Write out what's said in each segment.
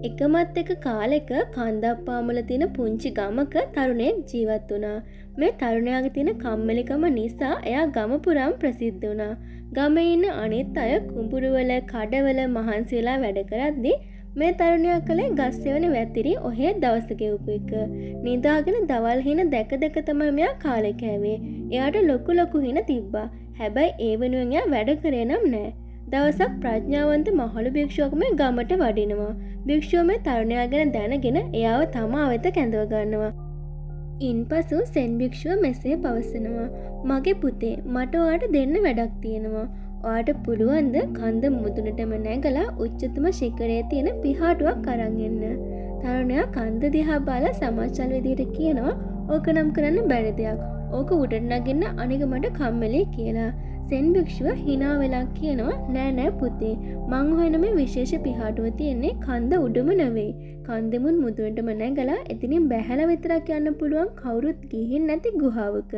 එකමත් එක කාලෙක කන්දප්පාමුල තියෙන පුංචි ගමක තරුණයෙක් ජීවත් වුණා. මේ තරුණයාගේ තියෙන කම්මැලිකම නිසා එයා ගම පුරාම ප්‍රසිද්ධ වුණා. ගමේ ඉන්න අනිත් අය කුඹුරුවල, කඩවල මහන්සි වෙලා වැඩ කරද්දී මේ තරුණයා කලේ ගස් සෙවන වැතිරි ඔහේ දවස ගෙවපු එක. නිදාගෙන දවල් හින දැක දැක තමයි මෙයා කාලේ කෑවේ. එයාට ලොකු හින තිබ්බා. හැබැයි ඒ වෙනුවෙන් එයා වැඩ කරේ නම් නෑ. දවසක් ප්‍රඥාවන්ත මහලු භික්ෂුවක් මේ ගමට වඩිනවා. භික්ෂුව මේ තරුණයා ගැන දැනගෙන එයාව තමා වෙත කැඳව ගන්නවා. ඉන්පසු සෙන් භික්ෂුව මෙසේ පවසනවා. මගේ පුතේ, මට ඔයාට දෙන්න වැඩක් තියෙනවා. ඔයාට පුළුවන්ද කන්ද මුදුනටම නැගලා උච්චතම ශිඛරයේ තියෙන පිහාටුවක් අරන් එන්න? තරුණයා කන්ද දිහා බලලා සමාචල් විදියට කියනවා, ඕක නම් කරන්න බැරි දෙයක්. ඕක උඩට නගින්න අනික මට කම්මැලි කියලා. සෙන් භික්ෂුව hina වෙලා කියනවා, නෑ පුතේ, මං හොයන මේ විශේෂ පිහාටුව තියෙන්නේ කන්ද උඩම නෙවෙයි. කන්දෙමුන් මුදුනටම නැගලා එතනින් බැහැලා විතරක් යන්න පුළුවන් කවුරුත් ගිහින් නැති ගුහාවක.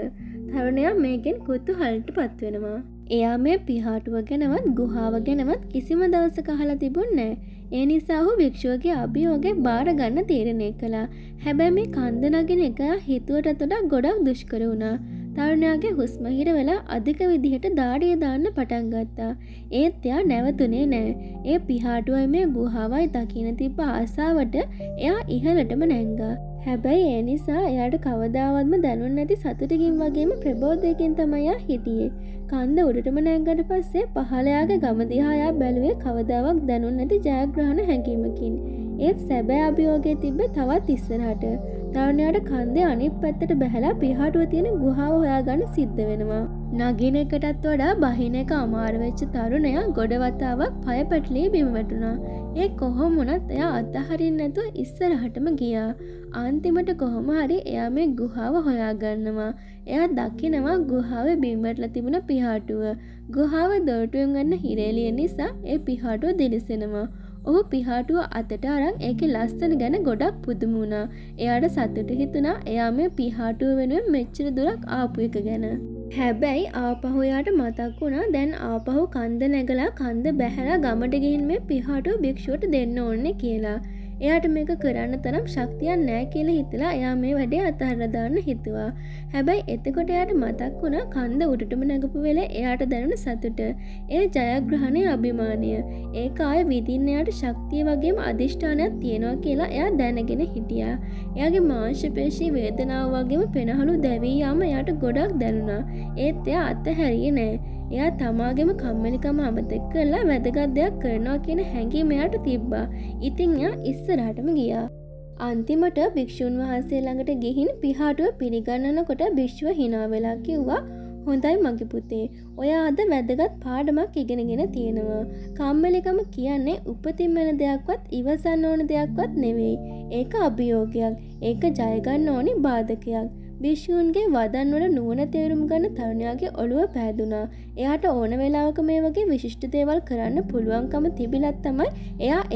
තරුණයා මේකෙන් කුතුහලටපත් වෙනවා. එයා මේ පිහාටුව ගැනවත් ගුහාව ගැනවත් කිසිම දවසක අහලා තිබුණේ නෑ. ඒ නිසා ඔහු භික්ෂුවගේ අභියෝගය බාර ගන්න තීරණය කළා. හැබැයි මේ කන්ද නගින එක හිතුවටත් වඩා ගොඩක් දුෂ්කර වුණා. තරුණයාගේ හුස්ම හිර වෙලා අධික විදිහට දාඩිය දාන්න පටන් ගත්තා. ඒත් එයා නැවතුනේ නෑ. ඒ පිහාටුවයි මේ ගුහාවයි දකින්න තිබ්බ ආසාවට එයා ඉහළටම නැංගා. හැබැයි ඒ නිසා එයාට කවදාවත්ම දැනුන්නේ නැති සතුටකින් වගේම ප්‍රබෝධයකින් තමයි එයා හිටියේ. කන්ද උඩටම නැංගට පස්සේ පහළ යාගේ ගම දිහා එයා බැලුවේ කවදාවත් දැනුන්නේ නැති ජයග්‍රහණ හැඟීමකින්. ඒත් සැබෑ අභියෝගයේ තිබ්බේ තවත් ඉස්සරහට. තරුණයාට කන්දේ අනිත් පැත්තට බැහැලා පිහාටුව තියෙන ගුහාව හොයාගන්න සිද්ධ වෙනවා. නගින එකටත් වඩා බහින එක අමාරු වෙච්ච තරුණයා ගොඩ වතාවක් පය පැටලී බිම වැටුණා. ඒ කොහොම වුණත් එයා අතහරින්න නැතුව ඉස්සරහටම ගියා. අන්තිමට කොහොම හරි එයා මේ ගුහාව හොයාගන්නවා. එයා දකිනවා ගුහාවේ බිම වැටලා තිබුණ පිහාටුව. ගුහාව දොරටුවෙන් ගන්න හිරේලිය නිසා ඒ පිහාටුව දිලිසෙනවා. ඔහු පිහාටුව අතට අරන් ඒකේ ලස්සන ගැන ගොඩක් පුදුම වුණා. එයාට සතුට හිතුණා එයා මේ පිහාටුව වෙනුවෙන් මෙච්චර දුරක් ආපු එක ගැන. හැබැයි ආපහු එයාට මතක් වුණා දැන් ආපහු කන්ද නැගලා කන්ද බැහැලා ගමට ගිහින් මේ පිහාටුව භික්ෂුවට දෙන්න ඕනේ කියලා. එයාට මේක කරන්න තරම් ශක්තියක් නැහැ කියලා හිතලා එයා මේ වැඩේ අතහැරලා දාන්න හිතුවා. හැබැයි එතකොට එයාට මතක් වුණා කන්ද උඩටම නැගපු වෙලේ එයාට දැනුණ සතුට. ඒ ජයග්‍රහණයේ අභිමානය. ඒක ආයේ විඳින්න එයාට ශක්තිය වගේම අදිෂ්ඨානයක් තියෙනවා කියලා එයා දැනගෙන හිටියා. එයාගේ මාංශ පේශී වේදනාව වගේම පෙනහළු දැවී යාම එයාට ගොඩක් දැනුණා. ඒත් එයා අතහැරියේ නැහැ. එයා තමාගේම කම්මැලිකම අමතක කරලා වැදගත් දෙයක් කරනවා කියන හැඟීම එයාට තිබ්බා. ඉතින් එයා ඉස්සරහටම ගියා. අන්තිමට භික්ෂුන් වහන්සේ ළඟට ගිහින් පිහාටුව පිළිගන්නනකොට භික්ෂුව hina වෙලා කිව්වා, හොඳයි මගේ පුතේ, ඔයා අද වැදගත් පාඩමක් ඉගෙනගෙන තියෙනවා. කම්මැලිකම කියන්නේ උපතින් වෙන දෙයක්වත් ඉවසන්න ඕන දෙයක්වත් නෙවෙයි. ඒක අභියෝගයක්. ඒක ජය ගන්න ඕනි බාධකයක්. භික්ෂූන්ගේ වදන් වල නුවණ තේරුම් ගන්න තරුණයාගේ ඔළුව පෑදුනා. එයාට ඕන වෙලාවක මේ වගේ විශිෂ්ට දේවල් කරන්න පුළුවන්කම තිබිලත් තමයි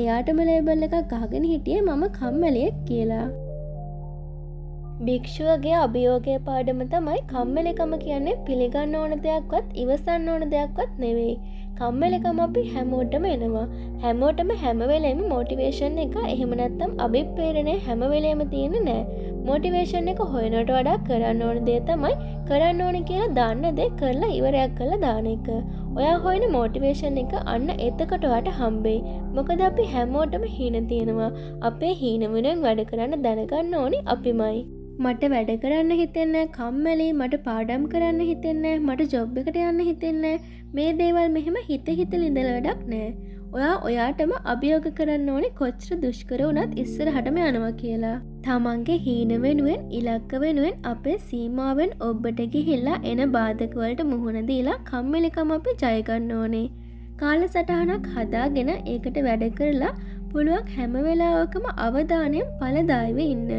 එයාටම ලේබල් එකක් ගහගෙන හිටියේ මම කම්මැලියෙක් කියලා. භික්ෂුවගේ අභියෝගයේ පාඩම තමයි කම්මැලිකම කියන්නේ පිළිගන්න ඕන දෙයක්වත් ඉවසන්න ඕන දෙයක්වත් නෙවෙයි. කම්මැලිකම අපි හැමෝටම එනවා. හැමෝටම හැම වෙලේම මොටිවේෂන් එක එහෙම නැත්නම් අභිප්‍රේරණය හැම වෙලේම තියෙන්නේ නැහැ. මොටිවේෂන් එක හොයනට වඩා කරන්න ඕන දේ තමයි කරන්න ඕන කියලා දාන්න දේ කරලා ඉවරයක් කරලා දාන එක. ඔයා හොයන මොටිවේෂන් එක අන්න එතකොට ඔයාට හම්බෙයි. මොකද අපි හැමෝටම හීන තියෙනවා. අපේ හීන වෙනුවෙන් වැඩ කරන්න දැනගන්න ඕනි අපිමයි. මට වැඩ කරන්න හිතෙන්නේ කම්මැලි, මට පාඩම් කරන්න හිතෙන්නේ, මට ජොබ් එකට යන්න හිතෙන්නේ. මේ දේවල් මෙහෙම හිතලා ඉඳලා වැඩක් නැහැ. ඔයා ඔයාටම අභියෝග කරන්න ඕනේ කොච්චර දුෂ්කර වුණත් ඉස්සරහටම යනවා කියලා. තමන්ගේ හීන වෙනුවෙන් ඉලක්ක වෙනුවෙන් අපේ සීමාවෙන් ඔබට ගිහිල්ලා එන බාධක වලට මුහුණ දීලා කම්මැලිකම අපි ජය ගන්න ඕනේ. කාලසටහනක් හදාගෙන ඒකට වැඩ කරලා පුළුවන් හැම වෙලාවකම අවධානයෙන් ඵලදායීව ඉන්න.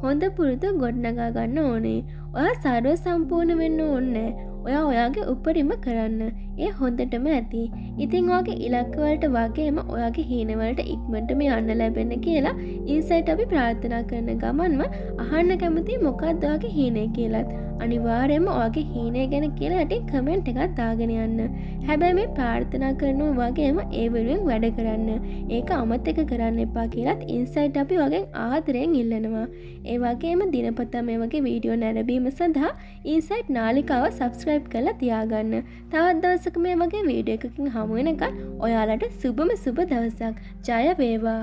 හොඳ පුරුදු ගොඩනගා ගන්න ඕනේ. ඔයා සර්ව සම්පූර්ණ වෙන්න ඕනේ. ඔයා ඔයාගේ උපරිම කරන්න. ඒ හොඳටම ඇති. ඉතින් ඔයාගේ ඉලක්ක වලට වගේම ඔයාගේ හීන වලට ඉක්මනටම යන්න ලැබෙන්න කියලා ඉන්සයිට් අපි ප්‍රාර්ථනා කරන ගමන්ම අහන්න කැමති මොකක්ද ඔයාගේ හීනේ කියලාත්. අනිවාර්යයෙන්ම ඔයාගේ හීනය ගැන කියලා යටින් කමෙන්ට් එකක් දාගෙන යන්න. හැබැයි මේ ප්‍රාර්ථනා කරනවා වගේම ඒ වෙනුවෙන් වැඩ කරන්න. ඒක අමතක කරන්න එපා කියලාත් ඉන්සයිට් අපි වගේ ආදරයෙන් ඉල්ලනවා. ඒ වගේම දිනපතා මේ වගේ වීඩියෝ නැරඹීම සඳහා ඉන්සයිට් නාලිකාව සබ්ස්ක්‍රයිබ් කරලා තියාගන්න. තවත් දවසක මේ වගේ වීඩියෝ එකකින් හමු වෙනකන් ඔයාලට සුබම සුබ දවසක්. ජය වේවා.